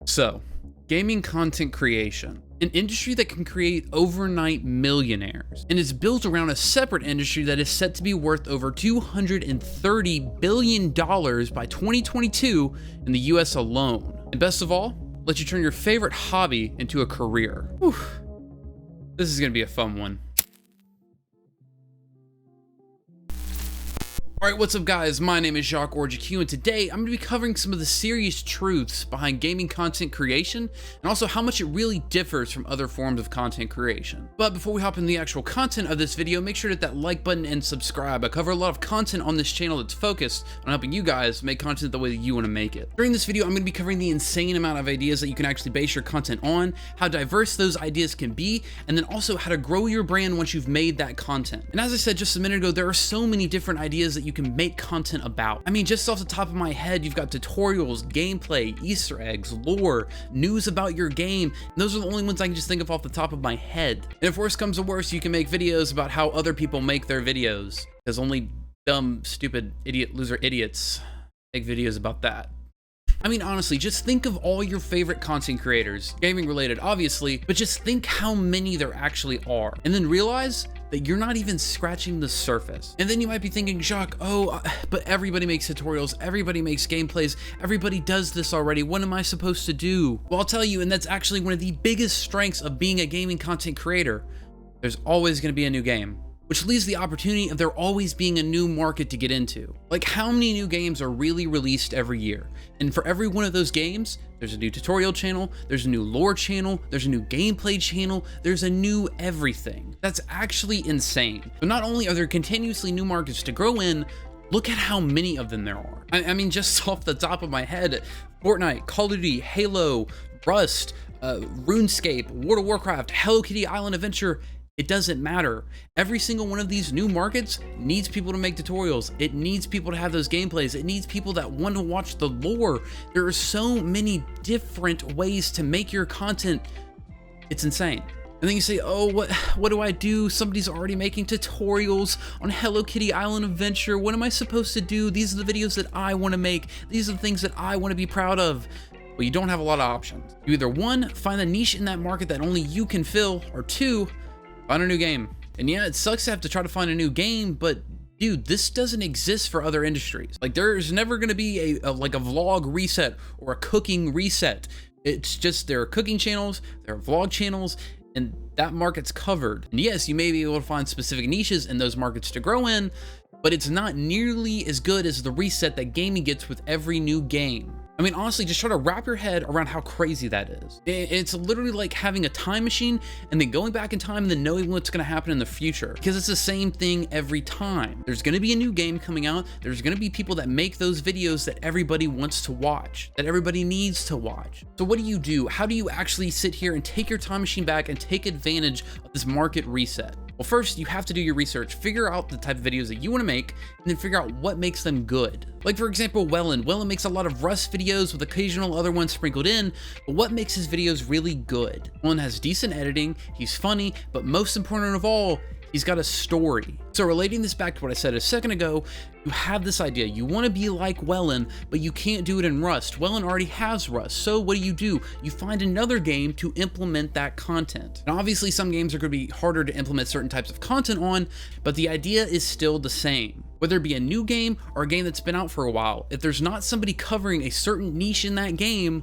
So, gaming content creation, an industry that can create overnight millionaires, and is built around a separate industry that is set to be worth over $230 billion by 2022 in the US alone. And best of all, let you turn your favorite hobby into a career. Whew. This is gonna be a fun one. Alright, what's up guys? My name is JacQ, and today I'm going to be covering some of the serious truths behind gaming content creation, and also how much it really differs from other forms of content creation. But before we hop into the actual content of this video, make sure to hit that like button and subscribe. I cover a lot of content on this channel that's focused on helping you guys make content the way that you want to make it. During this video, I'm going to be covering the insane amount of ideas that you can actually base your content on, how diverse those ideas can be, and then also how to grow your brand once you've made that content. And as I said just a minute ago, there are so many different ideas that you can make content about. I mean, just off the top of my head, you've got tutorials, gameplay, Easter eggs, lore, news about your game. And those are the only ones I can just think of off the top of my head. And if worse comes to worse, you can make videos about how other people make their videos, because only dumb, stupid, idiot, loser idiots make videos about that. I mean, honestly, just think of all your favorite content creators, gaming related, obviously, but just think how many there actually are, and then realize that you're not even scratching the surface. And then you might be thinking, Jacques, but everybody makes tutorials, everybody makes gameplays, everybody does this already. What am I supposed to do? Well, I'll tell you, and that's actually one of the biggest strengths of being a gaming content creator. There's always going to be a new game, which leaves the opportunity of there always being a new market to get into. Like, how many new games are really released every year? And for every one of those games, there's a new tutorial channel, there's a new lore channel, there's a new gameplay channel, there's a new everything. That's actually insane. But not only are there continuously new markets to grow in, look at how many of them there are. I mean, just off the top of my head, Fortnite, Call of Duty, Halo, Rust, RuneScape, World of Warcraft, Hello Kitty Island Adventure. It doesn't matter. Every single one of these new markets needs people to make tutorials. It needs people to have those gameplays. It needs people that want to watch the lore. There are so many different ways to make your content. It's insane. And then you say, oh, what do I do? Somebody's already making tutorials on Hello Kitty Island Adventure. What am I supposed to do? These are the videos that I want to make. These are the things that I want to be proud of. Well, you don't have a lot of options. You either one, find a niche in that market that only you can fill, or two, find a new game. And yeah, it sucks to have to try to find a new game, but dude, this doesn't exist for other industries. Like, there's never going to be a vlog reset or a cooking reset. It's just there are cooking channels, there are vlog channels, and that market's covered. And yes, you may be able to find specific niches in those markets to grow in, but it's not nearly as good as the reset that gaming gets with every new game. I mean, honestly, just try to wrap your head around how crazy that is. It's literally like having a time machine and then going back in time and then knowing what's going to happen in the future, because it's the same thing every time. There's going to be a new game coming out. There's going to be people that make those videos that everybody wants to watch, that everybody needs to watch. So what do? How do you actually sit here and take your time machine back and take advantage of this market reset? Well, first, you have to do your research, figure out the type of videos that you want to make, and then figure out what makes them good. Like, for example, Wellen makes a lot of Rust videos with occasional other ones sprinkled in, but what makes his videos really good? Wellen has decent editing, he's funny, but most important of all, he's got a story. So relating this back to what I said a second ago, you have this idea. You want to be like Wellen, but you can't do it in Rust. Wellen already has Rust. So what do? You find another game to implement that content. And obviously some games are going to be harder to implement certain types of content on, but the idea is still the same. Whether it be a new game or a game that's been out for a while, if there's not somebody covering a certain niche in that game,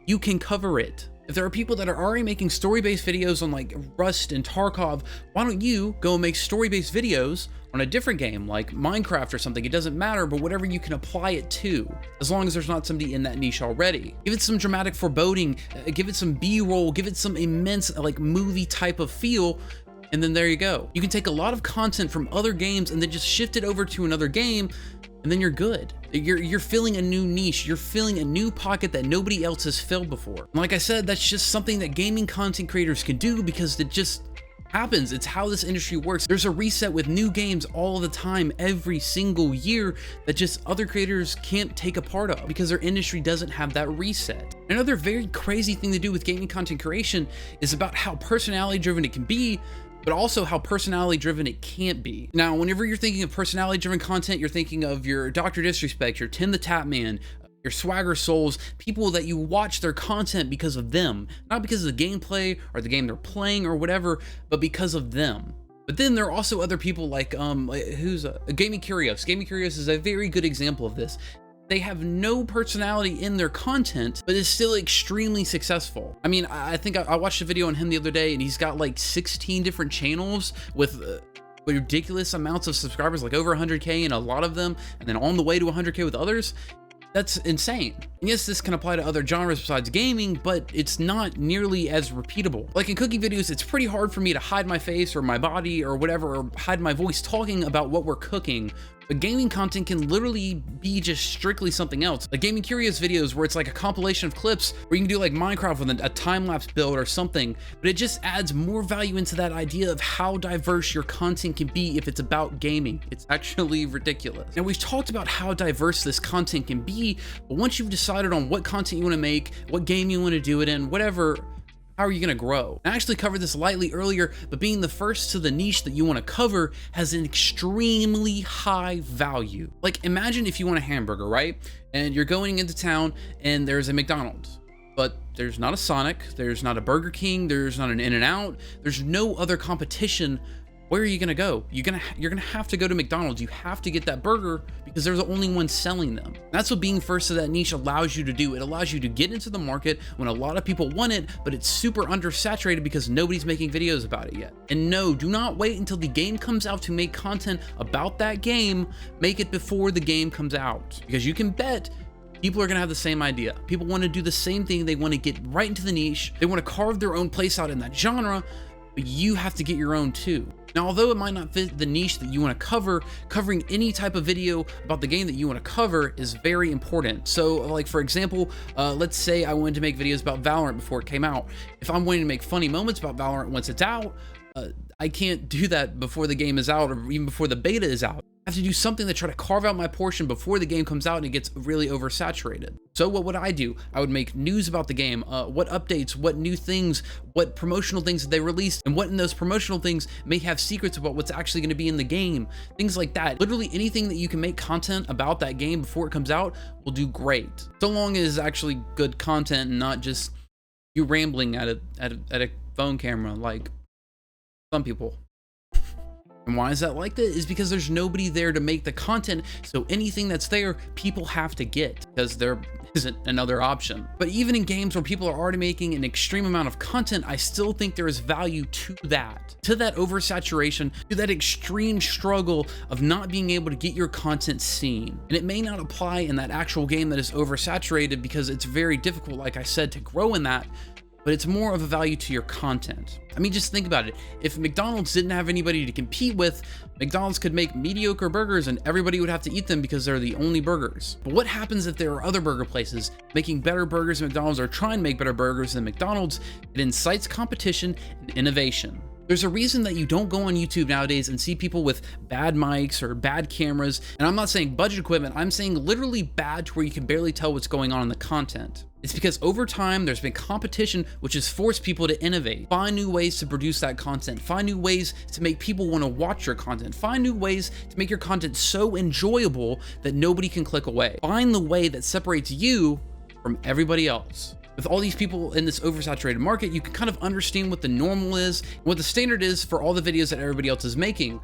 you can cover it. If there are people that are already making story-based videos on like Rust and Tarkov, why don't you go and make story-based videos on a different game like Minecraft or something? It doesn't matter, but whatever you can apply it to, as long as there's not somebody in that niche already. Give it some dramatic foreboding, give it some B-roll, give it some immense like movie type of feel, and then there you go. You can take a lot of content from other games and then just shift it over to another game, and then you're good. You're filling a new niche. You're filling a new pocket that nobody else has filled before. And like I said, that's just something that gaming content creators can do because it just happens. It's how this industry works. There's a reset with new games all the time, every single year, that just other creators can't take a part of because their industry doesn't have that reset. Another very crazy thing to do with gaming content creation is about how personality driven it can be, but also how personality driven it can't be. Now, whenever you're thinking of personality driven content, you're thinking of your Dr. Disrespect, your Tim the Tap Man, your swagger souls, people that you watch their content because of them, not because of the gameplay or the game they're playing or whatever, but because of them. But then there are also other people like who's Gaming Curious. Gaming Curious is a very good example of this. They have no personality in their content, but is still extremely successful. I mean, I think I watched a video on him the other day, and he's got like 16 different channels with ridiculous amounts of subscribers, like over 100K in a lot of them, and then on the way to 100K with others. That's insane. And yes, this can apply to other genres besides gaming, but it's not nearly as repeatable. Like in cooking videos, it's pretty hard for me to hide my face or my body or whatever, or hide my voice talking about what we're cooking. But gaming content can literally be just strictly something else. Like Gaming Curious videos where it's like a compilation of clips where you can do like Minecraft with a time-lapse build or something, but it just adds more value into that idea of how diverse your content can be if it's about gaming. It's actually ridiculous. Now, we've talked about how diverse this content can be, but once you've decided on what content you want to make, what game you want to do it in, whatever, how are you going to grow? I actually covered this lightly earlier, but being the first to the niche that you want to cover has an extremely high value. Like imagine if you want a hamburger, right? And you're going into town and there's a McDonald's, but there's not a Sonic, there's not a Burger King, there's not an In-N-Out, there's no other competition. Where are you gonna go? You're gonna have to go to McDonald's. You have to get that burger because there's the only one selling them. That's what being first to that niche allows you to do. It allows you to get into the market when a lot of people want it, but it's super undersaturated because nobody's making videos about it yet. And no, do not wait until the game comes out to make content about that game. Make it before the game comes out, because you can bet people are gonna have the same idea. People want to do the same thing. They want to get right into the niche. They want to carve their own place out in that genre, but you have to get your own too. Now, although it might not fit the niche that you want to cover, covering any type of video about the game that you want to cover is very important. So like, for example, let's say I wanted to make videos about Valorant before it came out. If I'm wanting to make funny moments about Valorant once it's out, I can't do that before the game is out or even before the beta is out. I have to do something to try to carve out my portion before the game comes out and it gets really oversaturated. So what would I do? I would make news about the game, what updates, what new things, what promotional things that they released, and what in those promotional things may have secrets about what's actually going to be in the game, things like that. Literally anything that you can make content about that game before it comes out will do great. So long as it's actually good content and not just you rambling at a phone camera like some people. And why is that like that? Is because there's nobody there to make the content, so anything that's there, people have to get, because there isn't another option. But even in games where people are already making an extreme amount of content, I still think there is value to that oversaturation, to that extreme struggle of not being able to get your content seen. And it may not apply in that actual game that is oversaturated because it's very difficult, like I said, to grow in that, but it's more of a value to your content. I mean, just think about it. If McDonald's didn't have anybody to compete with, McDonald's could make mediocre burgers and everybody would have to eat them because they're the only burgers. But what happens if there are other burger places making better burgers than McDonald's, or trying to make better burgers than McDonald's? It incites competition and innovation. There's a reason that you don't go on YouTube nowadays and see people with bad mics or bad cameras. And I'm not saying budget equipment, I'm saying literally bad to where you can barely tell what's going on in the content. It's because over time, there's been competition, which has forced people to innovate, find new ways to produce that content, find new ways to make people want to watch your content, find new ways to make your content so enjoyable that nobody can click away. Find the way that separates you from everybody else. With all these people in this oversaturated market, you can kind of understand what the normal is, what the standard is for all the videos that everybody else is making.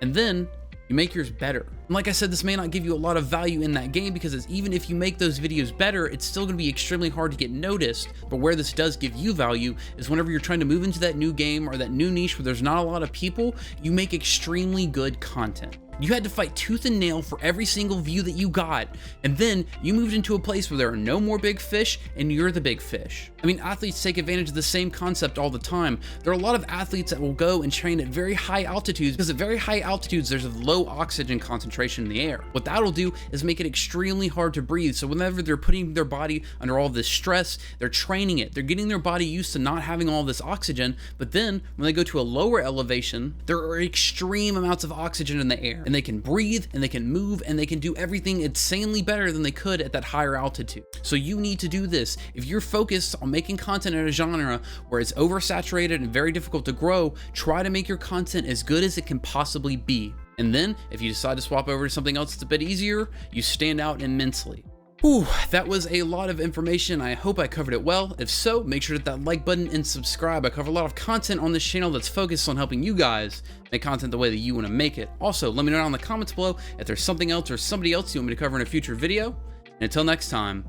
And then you make yours better. And like I said, this may not give you a lot of value in that game because even if you make those videos better, it's still going to be extremely hard to get noticed. But where this does give you value is whenever you're trying to move into that new game or that new niche where there's not a lot of people, you make extremely good content. You had to fight tooth and nail for every single view that you got, and then you moved into a place where there are no more big fish and you're the big fish. I mean, athletes take advantage of the same concept all the time. There are a lot of athletes that will go and train at very high altitudes because at very high altitudes there's a low oxygen concentration in the air. What that'll do is make it extremely hard to breathe. So whenever they're putting their body under all this stress, they're training it. They're getting their body used to not having all this oxygen, but then when they go to a lower elevation, there are extreme amounts of oxygen in the air. And they can breathe and they can move and they can do everything insanely better than they could at that higher altitude. So you need to do this. If you're focused on making content in a genre where it's oversaturated and very difficult to grow, try to make your content as good as it can possibly be. And then if you decide to swap over to something else that's a bit easier, you stand out immensely. Whew, that was a lot of information. I hope I covered it well. If so, make sure to hit that like button and subscribe. I cover a lot of content on this channel that's focused on helping you guys make content the way that you want to make it. Also, let me know down in the comments below if there's something else or somebody else you want me to cover in a future video. And until next time,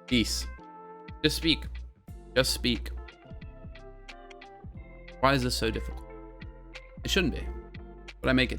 peace. Just speak. Just speak. Why is this so difficult? It shouldn't be, but I make it